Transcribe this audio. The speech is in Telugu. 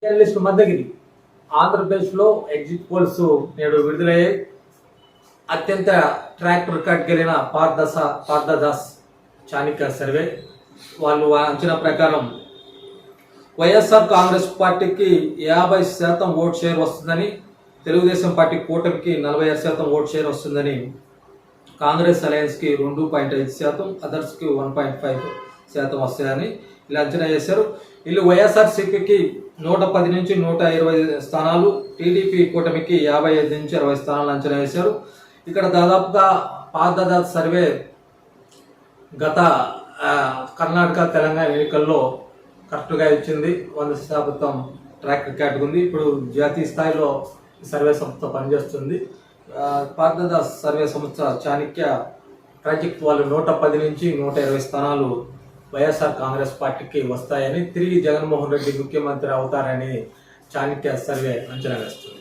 జర్నలిస్ట్ మద్దగిరి ఆంధ్రప్రదేశ్లో ఎగ్జిట్ పోల్స్ నేడు విడుదలయ్యాయి. అత్యంత ట్రాక్ రికార్డ్ కలిగిన పార్థదాస్ చాణిక్య సర్వే వాళ్ళు అంచనా ప్రకారం వైఎస్ఆర్ కాంగ్రెస్ పార్టీకి 50% ఓట్ షేర్ వస్తుందని, తెలుగుదేశం పార్టీ కూటమికి 46% ఓట్ షేర్ వస్తుందని, కాంగ్రెస్ అలయన్స్కి 2.5%, అదర్స్కి 1.5% వస్తాయని ఇలా అంచనా చేశారు. వీళ్ళు వైఎస్ఆర్సీపీకి 110 నుంచి 120 స్థానాలు, టీడీపీ కూటమికి 55 నుంచి 60 స్థానాలు అంచనా వేశారు. ఇక్కడ దాదాపుగా పార్థదాస్ సర్వే గత కర్ణాటక తెలంగాణ ఎన్నికల్లో కరెక్ట్గా ఇచ్చింది. 100% ట్రాక్ రికార్డ్ ఉంది. ఇప్పుడు జాతీయ స్థాయిలో సర్వే సంస్థ పనిచేస్తుంది. పార్థదాస్ సర్వే సంస్థ చాణిక్య ప్రాజెక్ట్ వాళ్ళు 110 నుంచి 120 స్థానాలు వైఎస్ఆర్ కాంగ్రెస్ పార్టీకి వస్తాయని, తిరిగి జగన్మోహన్ రెడ్డి ముఖ్యమంత్రి అవుతారని చాణిక్య సర్వే అంచనా వేస్తుంది.